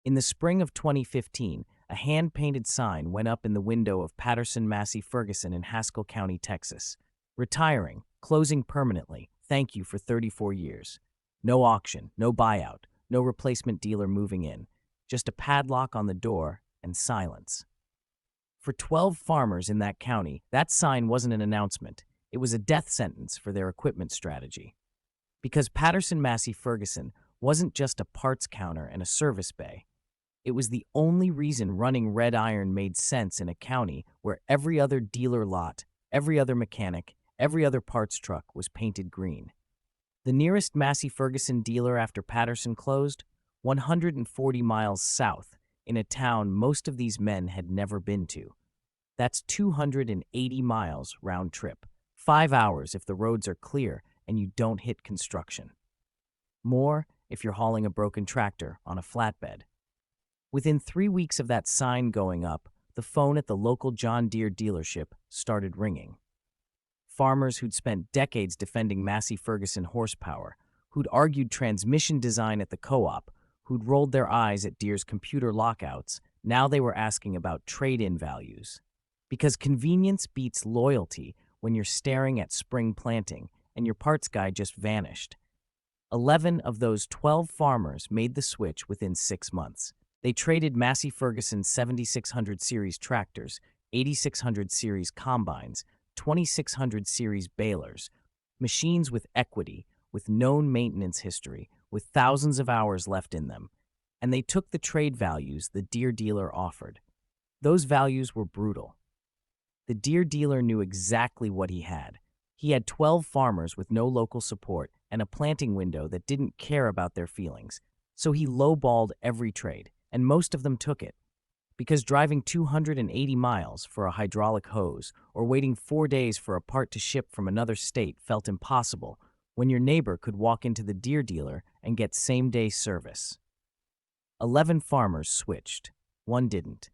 In the spring of 2015, a hand-painted sign went up in the window of Patterson Massey Ferguson in Haskell County, Texas. Retiring, closing permanently, thank you for 34 years. No auction, no buyout, no replacement dealer moving in. Just a padlock on the door and silence. For 12 farmers in that county, that sign wasn't an announcement. It was a death sentence for their equipment strategy. Because Patterson Massey Ferguson wasn't just a parts counter and a service bay. It was the only reason running red iron made sense in a county where every other dealer lot, every other mechanic, every other parts truck was painted green. The nearest Massey Ferguson dealer after Patterson closed, 140 miles south, in a town most of these men had never been to. That's 280 miles round trip, 5 hours if the roads are clear and you don't hit construction. More if you're hauling a broken tractor on a flatbed. Within 3 weeks of that sign going up, the phone at the local John Deere dealership started ringing. Farmers who'd spent decades defending Massey Ferguson horsepower, who'd argued transmission design at the co-op, who'd rolled their eyes at Deere's computer lockouts, now they were asking about trade-in values. Because convenience beats loyalty when you're staring at spring planting and your parts guy just vanished. 11 of those 12 farmers made the switch within 6 months. They traded Massey Ferguson 7600 series tractors, 8600 series combines, 2600 series balers, machines with equity, with known maintenance history, with thousands of hours left in them, and they took the trade values the Deere dealer offered. Those values were brutal. The Deere dealer knew exactly what he had. He had 12 farmers with no local support and a planting window that didn't care about their feelings, so he lowballed every trade, and most of them took it. Because driving 280 miles for a hydraulic hose or waiting 4 days for a part to ship from another state felt impossible when your neighbor could walk into the Deere dealer and get same-day service. 11 farmers switched. One didn't.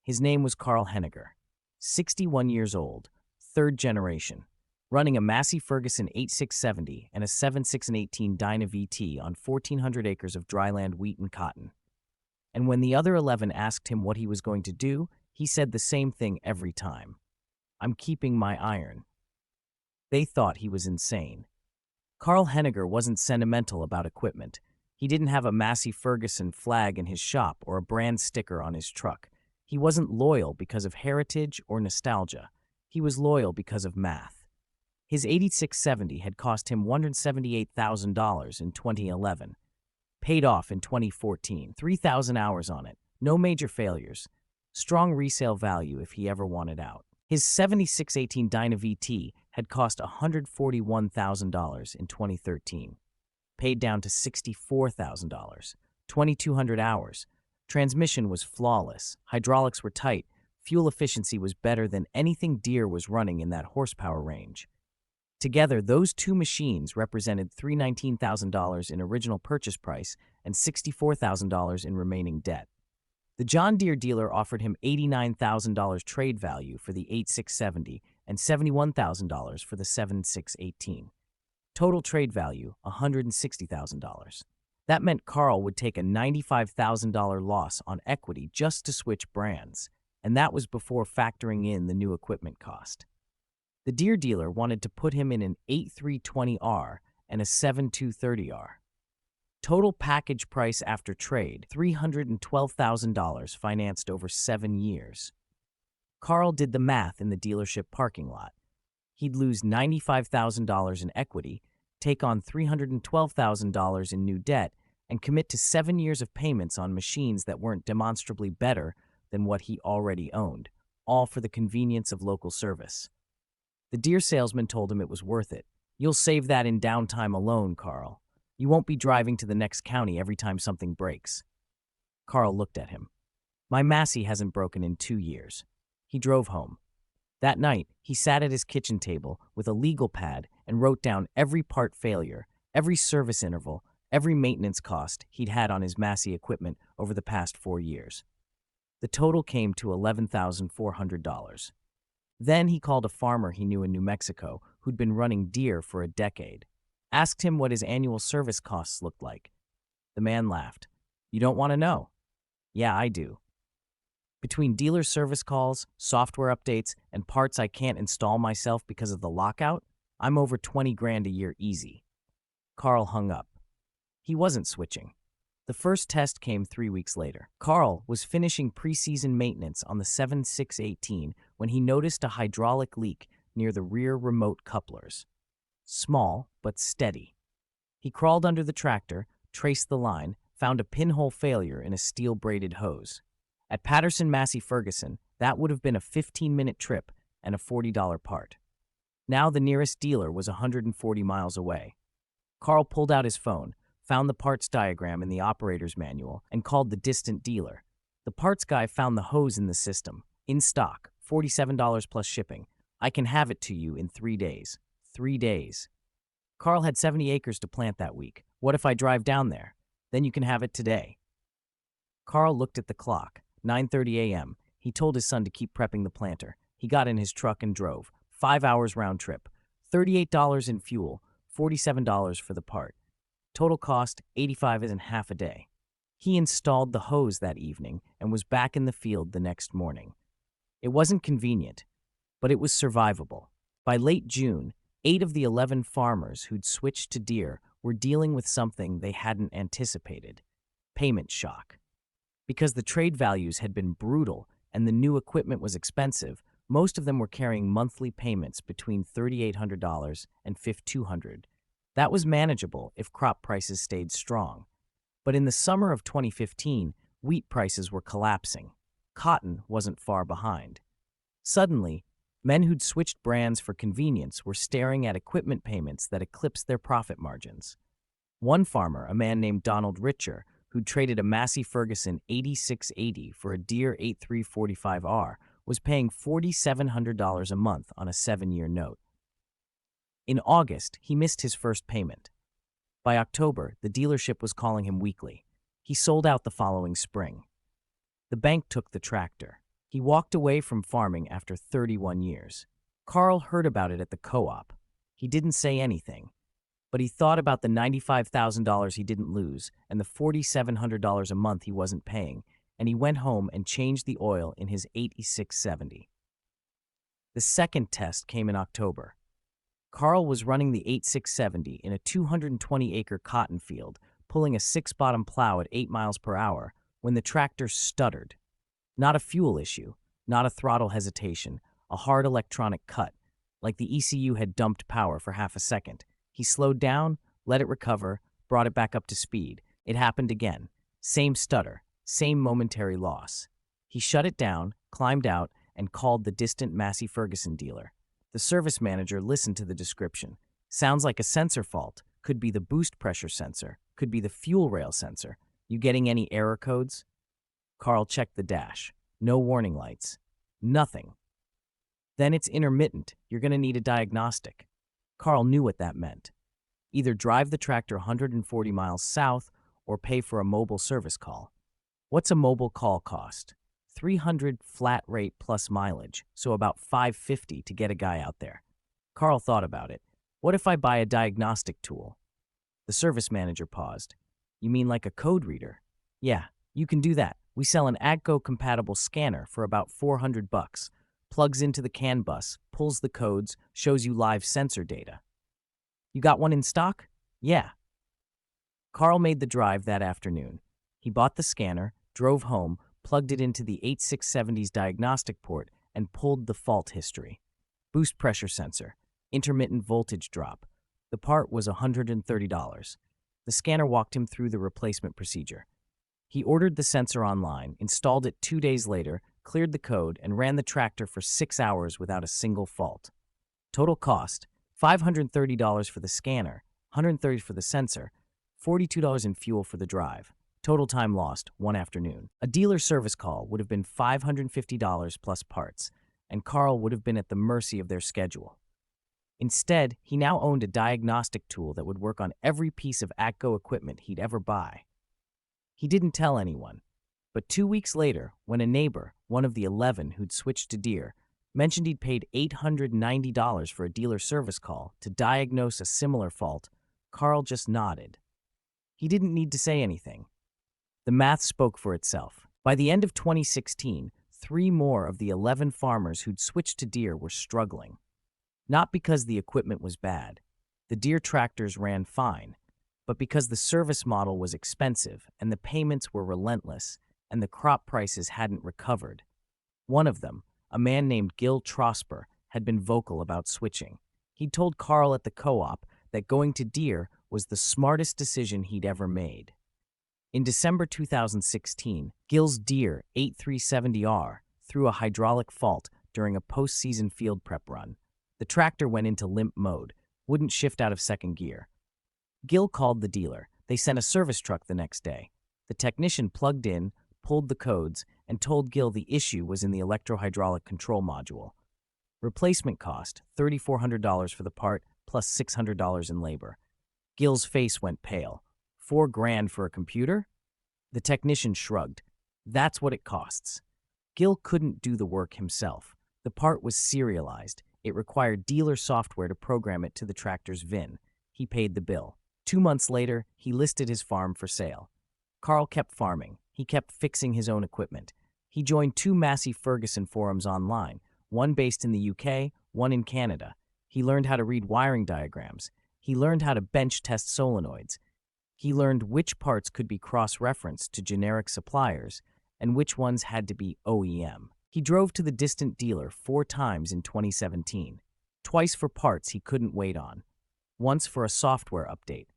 His name was Carl Henniger, 61 years old, third generation, running a Massey Ferguson 8670 and a 7618 Dyna VT on 1,400 acres of dryland wheat and cotton. And when the other 11 asked him what he was going to do, he said the same thing every time. I'm keeping my iron. They thought he was insane. Carl Henniger wasn't sentimental about equipment. He didn't have a Massey Ferguson flag in his shop or a brand sticker on his truck. He wasn't loyal because of heritage or nostalgia. He was loyal because of math. His 8670 had cost him $178,000 in 2011. Paid off in 2014, 3,000 hours on it, no major failures, strong resale value if he ever wanted out. His 7618 Dyna VT had cost $141,000 in 2013, paid down to $64,000, 2,200 hours. Transmission was flawless, hydraulics were tight, fuel efficiency was better than anything Deere was running in that horsepower range. Together, those two machines represented $319,000 in original purchase price and $64,000 in remaining debt. The John Deere dealer offered him $89,000 trade value for the 8670 and $71,000 for the 7618. Total trade value, $160,000. That meant Carl would take a $95,000 loss on equity just to switch brands, and that was before factoring in the new equipment cost. The Deere dealer wanted to put him in an 8320R and a 7230R. Total package price after trade, $312,000 financed over 7 years. Carl did the math in the dealership parking lot. He'd lose $95,000 in equity, take on $312,000 in new debt, and commit to 7 years of payments on machines that weren't demonstrably better than what he already owned, all for the convenience of local service. The Deere salesman told him it was worth it. You'll save that in downtime alone, Carl. You won't be driving to the next county every time something breaks. Carl looked at him. My Massey hasn't broken in 2 years. He drove home. That night, he sat at his kitchen table with a legal pad and wrote down every part failure, every service interval, every maintenance cost he'd had on his Massey equipment over the past 4 years. The total came to $11,400. Then he called a farmer he knew in New Mexico who'd been running Deere for a decade, asked him what his annual service costs looked like. The man laughed. You don't want to know? Yeah, I do. Between dealer service calls, software updates, and parts I can't install myself because of the lockout, I'm over 20 grand a year easy. Carl hung up. He wasn't switching. The first test came 3 weeks later. Carl was finishing preseason maintenance on the 7618 when he noticed a hydraulic leak near the rear remote couplers. Small, but steady. He crawled under the tractor, traced the line, found a pinhole failure in a steel-braided hose. At Patterson Massey Ferguson, that would have been a 15-minute trip and a $40 part. Now the nearest dealer was 140 miles away. Carl pulled out his phone, found the parts diagram in the operator's manual, and called the distant dealer. The parts guy found the hose in the system. In stock, $47 plus shipping. I can have it to you in 3 days. 3 days. Carl had 70 acres to plant that week. What if I drive down there? Then you can have it today. Carl looked at the clock. 9:30 a.m. He told his son to keep prepping the planter. He got in his truck and drove. 5 hours round trip. $38 in fuel, $47 for the part. Total cost, $85 and half a day. He installed the hose that evening and was back in the field the next morning. It wasn't convenient, but it was survivable. By late June, 8 of the 11 farmers who'd switched to Deere were dealing with something they hadn't anticipated: payment shock. Because the trade values had been brutal and the new equipment was expensive, most of them were carrying monthly payments between $3,800 and $5,200. That was manageable if crop prices stayed strong. But in the summer of 2015, wheat prices were collapsing. Cotton wasn't far behind. Suddenly, men who'd switched brands for convenience were staring at equipment payments that eclipsed their profit margins. One farmer, a man named Donald Richer, who'd traded a Massey Ferguson 8680 for a Deere 8345R, was paying $4,700 a month on a 7-year note. In August, he missed his first payment. By October, the dealership was calling him weekly. He sold out the following spring. The bank took the tractor. He walked away from farming after 31 years. Carl heard about it at the co-op. He didn't say anything, but he thought about the $95,000 he didn't lose and the $4,700 a month he wasn't paying, and he went home and changed the oil in his 8670. The second test came in October. Carl was running the 8670 in a 220-acre cotton field, pulling a 6-bottom plow at 8 miles per hour, when the tractor stuttered. Not a fuel issue, not a throttle hesitation, a hard electronic cut, like the ECU had dumped power for half a second. He slowed down, let it recover, brought it back up to speed. It happened again. Same stutter, same momentary loss. He shut it down, climbed out, and called the distant Massey Ferguson dealer. The service manager listened to the description. Sounds like a sensor fault. Could be the boost pressure sensor. Could be the fuel rail sensor. You getting any error codes? Carl checked the dash. No warning lights. Nothing. Then it's intermittent. You're going to need a diagnostic. Carl knew what that meant. Either drive the tractor 140 miles south or pay for a mobile service call. What's a mobile call cost? $300 flat rate plus mileage, so about $550 to get a guy out there. Carl thought about it. What if I buy a diagnostic tool? The service manager paused. You mean like a code reader? Yeah, you can do that. We sell an AGCO-compatible scanner for about $400. Plugs into the CAN bus, pulls the codes, shows you live sensor data. You got one in stock? Yeah. Carl made the drive that afternoon. He bought the scanner, drove home, plugged it into the 8670's diagnostic port, and pulled the fault history. Boost pressure sensor, intermittent voltage drop. The part was $130. The scanner walked him through the replacement procedure. He ordered the sensor online, installed it 2 days later, cleared the code, and ran the tractor for 6 hours without a single fault. Total cost, $530 for the scanner, $130 for the sensor, $42 in fuel for the drive. Total time lost, 1 afternoon. A dealer service call would have been $550 plus parts, and Carl would have been at the mercy of their schedule. Instead, he now owned a diagnostic tool that would work on every piece of AGCO equipment he'd ever buy. He didn't tell anyone, but 2 weeks later, when a neighbor, one of the 11 who'd switched to Deere, mentioned he'd paid $890 for a dealer service call to diagnose a similar fault, Carl just nodded. He didn't need to say anything. The math spoke for itself. By the end of 2016, 3 more of the 11 farmers who'd switched to Deere were struggling. Not because the equipment was bad. The Deere tractors ran fine, but because the service model was expensive and the payments were relentless and the crop prices hadn't recovered. One of them, a man named Gil Trosper, had been vocal about switching. He'd told Carl at the co-op that going to Deere was the smartest decision he'd ever made. In December 2016, Gil's Deere 8370R threw a hydraulic fault during a postseason field prep run. The tractor went into limp mode, wouldn't shift out of second gear. Gil called the dealer. They sent a service truck the next day. The technician plugged in, pulled the codes, and told Gil the issue was in the electrohydraulic control module. Replacement cost, $3,400 for the part, plus $600 in labor. Gil's face went pale. $4,000 for a computer? The technician shrugged. That's what it costs. Gil couldn't do the work himself. The part was serialized. It required dealer software to program it to the tractor's VIN. He paid the bill. 2 months later, he listed his farm for sale. Carl kept farming. He kept fixing his own equipment. He joined 2 Massey Ferguson forums online, one based in the UK, one in Canada. He learned how to read wiring diagrams. He learned how to bench test solenoids. He learned which parts could be cross-referenced to generic suppliers and which ones had to be OEM. He drove to the distant dealer 4 times in 2017, twice for parts he couldn't wait on, once for a software update,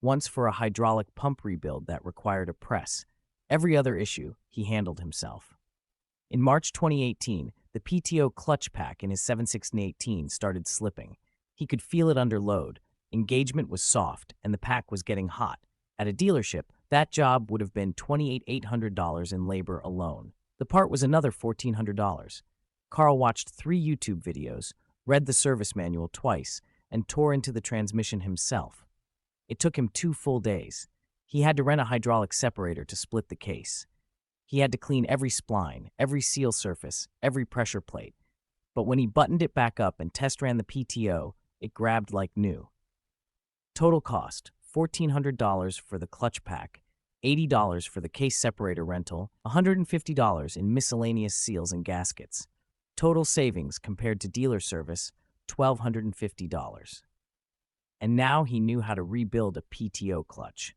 once for a hydraulic pump rebuild that required a press. Every other issue he handled himself. In March 2018, the PTO clutch pack in his 7/16/18 started slipping. He could feel it under load. Engagement was soft, and the pack was getting hot. At a dealership, that job would have been $28,800 in labor alone. The part was another $1,400. Carl watched 3 YouTube videos, read the service manual twice, and tore into the transmission himself. It took him 2 full days. He had to rent a hydraulic separator to split the case. He had to clean every spline, every seal surface, every pressure plate. But when he buttoned it back up and test ran the PTO, it grabbed like new. Total cost, $1,400 for the clutch pack, $80 for the case separator rental, $150 in miscellaneous seals and gaskets. Total savings compared to dealer service, $1,250. And now he knew how to rebuild a PTO clutch.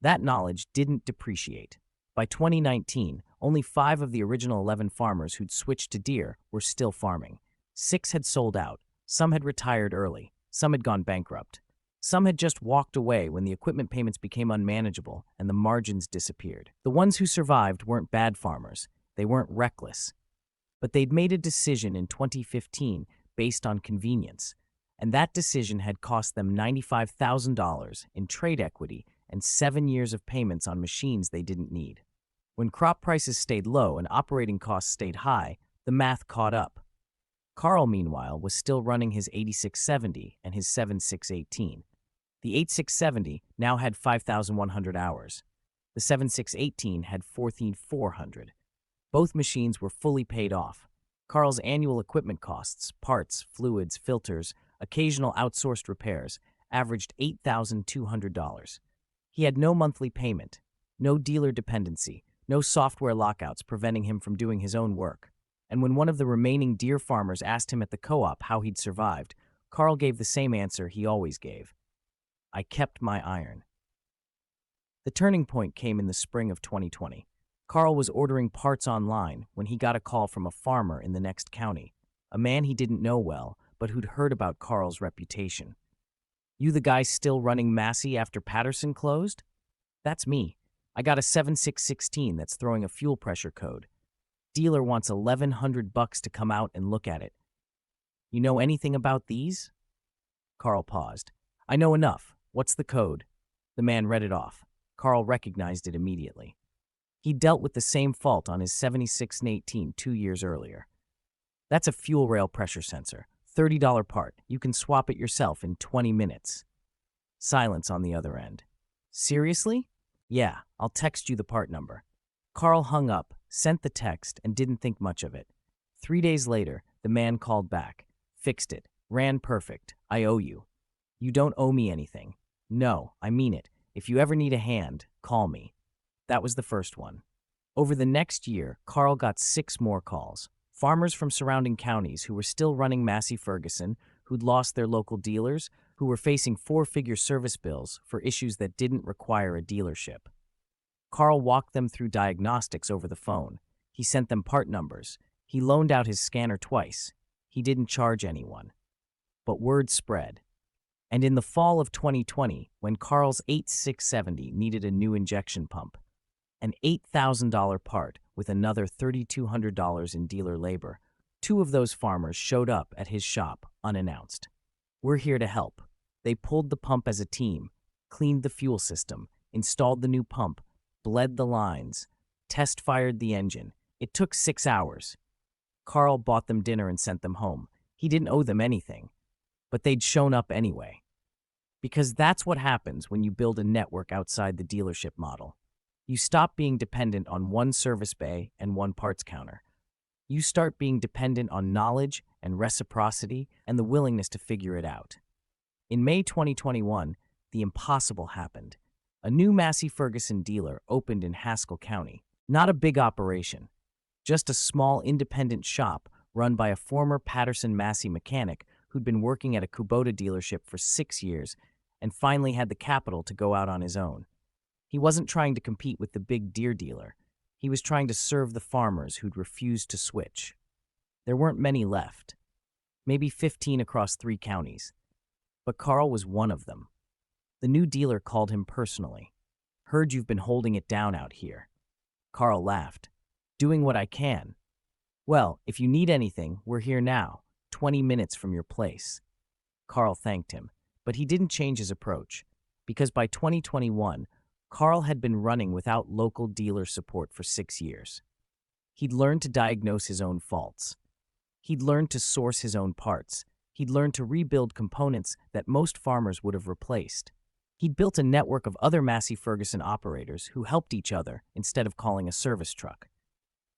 That knowledge didn't depreciate. By 2019, only 5 of the original 11 farmers who'd switched to Deere were still farming. 6 had sold out, some had retired early, some had gone bankrupt. Some had just walked away when the equipment payments became unmanageable and the margins disappeared. The ones who survived weren't bad farmers. They weren't reckless. But they'd made a decision in 2015 based on convenience, and that decision had cost them $95,000 in trade equity and 7 years of payments on machines they didn't need. When crop prices stayed low and operating costs stayed high, the math caught up. Carl, meanwhile, was still running his 8670 and his 7618. The 8670 now had 5,100 hours. The 7618 had 14,400. Both machines were fully paid off. Carl's annual equipment costs, parts, fluids, filters, occasional outsourced repairs, averaged $8,200. He had no monthly payment, no dealer dependency, no software lockouts preventing him from doing his own work. And when one of the remaining Deere farmers asked him at the co-op how he'd survived, Carl gave the same answer he always gave. I kept my iron. The turning point came in the spring of 2020. Carl was ordering parts online when he got a call from a farmer in the next county, a man he didn't know well, but who'd heard about Carl's reputation. You the guy still running Massey after Patterson closed? That's me. I got a 7616 that's throwing a fuel pressure code. Dealer wants $1,100 to come out and look at it. You know anything about these? Carl paused. I know enough. What's the code? The man read it off. Carl recognized it immediately. He dealt with the same fault on his 7618 2 years earlier. That's a fuel rail pressure sensor. $30 part. You can swap it yourself in 20 minutes. Silence on the other end. Seriously? Yeah, I'll text you the part number. Carl hung up, sent the text, and didn't think much of it. 3 days later, the man called back. Fixed it. Ran perfect. I owe you. You don't owe me anything. No, I mean it. If you ever need a hand, call me. That was the first one. Over the next year, Carl got 6 more calls. Farmers from surrounding counties who were still running Massey Ferguson, who'd lost their local dealers, who were facing 4-figure service bills for issues that didn't require a dealership. Carl walked them through diagnostics over the phone. He sent them part numbers. He loaned out his scanner twice. He didn't charge anyone. But word spread. And in the fall of 2020, when Carl's 8670 needed a new injection pump, an $8,000 part with another $3,200 in dealer labor, 2 of those farmers showed up at his shop unannounced. "We're here to help." They pulled the pump as a team, cleaned the fuel system, installed the new pump, bled the lines, test-fired the engine. It took 6 hours. Carl bought them dinner and sent them home. He didn't owe them anything, but they'd shown up anyway. Because that's what happens when you build a network outside the dealership model. You stop being dependent on one service bay and one parts counter. You start being dependent on knowledge and reciprocity and the willingness to figure it out. In May 2021, the impossible happened. A new Massey Ferguson dealer opened in Haskell County. Not a big operation, just a small independent shop run by a former Patterson Massey mechanic who'd been working at a Kubota dealership for 6 years and finally had the capital to go out on his own. He wasn't trying to compete with the big Deere dealer. He was trying to serve the farmers who'd refused to switch. There weren't many left, maybe 15 across 3 counties. But Carl was one of them. The new dealer called him personally. "Heard you've been holding it down out here." Carl laughed. "Doing what I can." "Well, if you need anything, we're here now, 20 minutes from your place." Carl thanked him, but he didn't change his approach, because by 2021, Carl had been running without local dealer support for 6 years. He'd learned to diagnose his own faults. He'd learned to source his own parts. He'd learned to rebuild components that most farmers would have replaced. He'd built a network of other Massey Ferguson operators who helped each other instead of calling a service truck.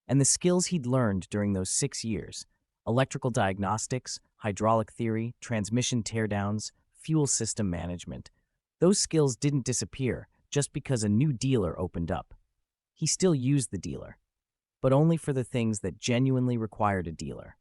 And the skills he'd learned during those 6 years, electrical diagnostics, hydraulic theory, transmission teardowns, fuel system management, those skills didn't disappear just because a new dealer opened up. He still used the dealer, but only for the things that genuinely required a dealer.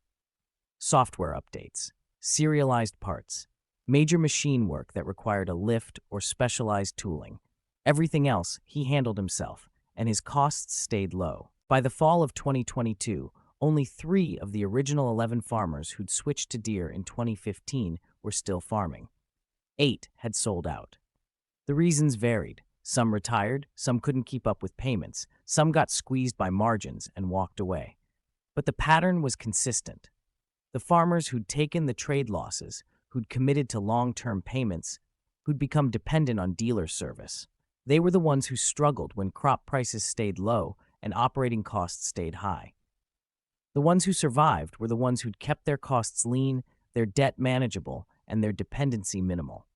Software updates, serialized parts, major machine work that required a lift or specialized tooling. Everything else he handled himself, and his costs stayed low. By the fall of 2022, only 3 of the original 11 farmers who'd switched to Deere in 2015 were still farming. 8 had sold out. The reasons varied. Some retired, some couldn't keep up with payments, some got squeezed by margins and walked away. But the pattern was consistent. The farmers who'd taken the trade losses, who'd committed to long-term payments, who'd become dependent on dealer service, they were the ones who struggled when crop prices stayed low and operating costs stayed high. The ones who survived were the ones who'd kept their costs lean, their debt manageable, and their dependency minimal.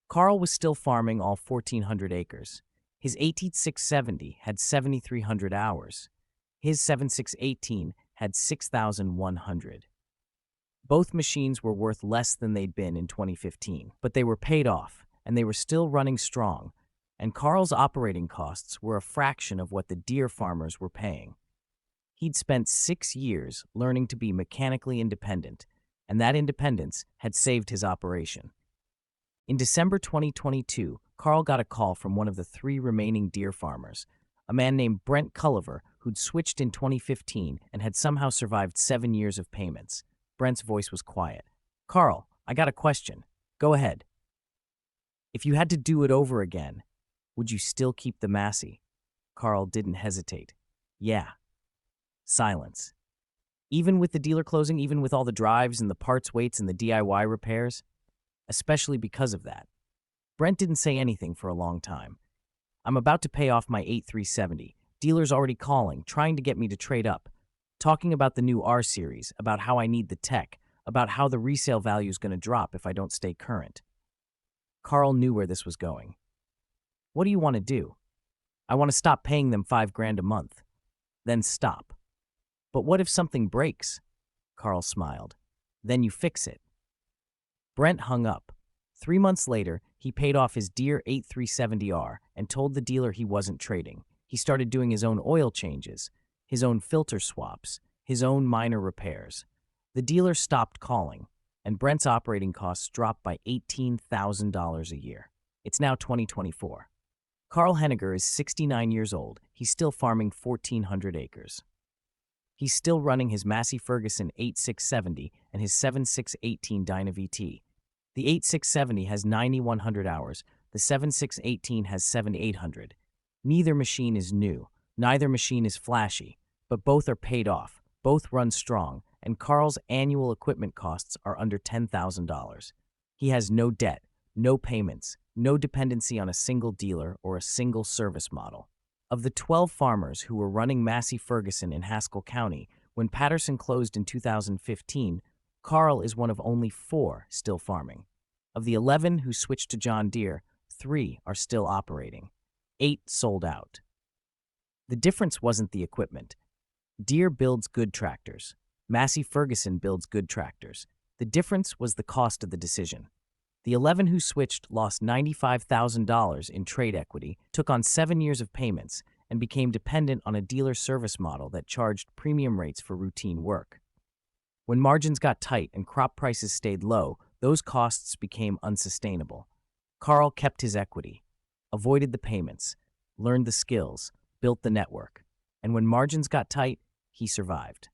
Carl was still farming all 1,400 acres. His 8670 had 7,300 hours. His 7618 had 6,100. Both machines were worth less than they'd been in 2015, but they were paid off, and they were still running strong, and Carl's operating costs were a fraction of what the Deere farmers were paying. He'd spent 6 years learning to be mechanically independent, and that independence had saved his operation. In December 2022, Carl got a call from one of the 3 remaining Deere farmers, a man named Brent Culliver, who'd switched in 2015 and had somehow survived 7 years of payments. Brent's voice was quiet. "Carl, I got a question. Go ahead." "If you had to do it over again, would you still keep the Massey?" Carl didn't hesitate. "Yeah." Silence. "Even with the dealer closing, even with all the drives and the parts weights and the DIY repairs?" "Especially because of that." Brent didn't say anything for a long time. "I'm about to pay off my 8370. Dealer's already calling, trying to get me to trade up. Talking about the new R-Series, about how I need the tech, about how the resale value is going to drop if I don't stay current." Carl knew where this was going. "What do you want to do?" "I want to stop paying them $5,000 a month." "Then stop." "But what if something breaks?" Carl smiled. "Then you fix it." Brent hung up. 3 months later, he paid off his Deere 8370R and told the dealer he wasn't trading. He started doing his own oil changes, his own filter swaps, his own minor repairs. The dealer stopped calling, and Brent's operating costs dropped by $18,000 a year. It's now 2024. Carl Henniger is 69 years old. He's still farming 1,400 acres. He's still running his Massey Ferguson 8670 and his 7618 Dyna VT. The 8670 has 9,100 hours. The 7618 has 7,800. Neither machine is new. Neither machine is flashy, but both are paid off. Both run strong, and Carl's annual equipment costs are under $10,000. He has no debt, no payments, no dependency on a single dealer or a single service model. Of the 12 farmers who were running Massey Ferguson in Haskell County when Patterson closed in 2015, Carl is one of only 4 still farming. Of the 11 who switched to John Deere, 3 are still operating. 8 sold out. The difference wasn't the equipment. Deere builds good tractors. Massey Ferguson builds good tractors. The difference was the cost of the decision. The 11 who switched lost $95,000 in trade equity, took on 7 years of payments, and became dependent on a dealer service model that charged premium rates for routine work. When margins got tight and crop prices stayed low, those costs became unsustainable. Carl kept his equity, avoided the payments, learned the skills, built the network, and when margins got tight, he survived.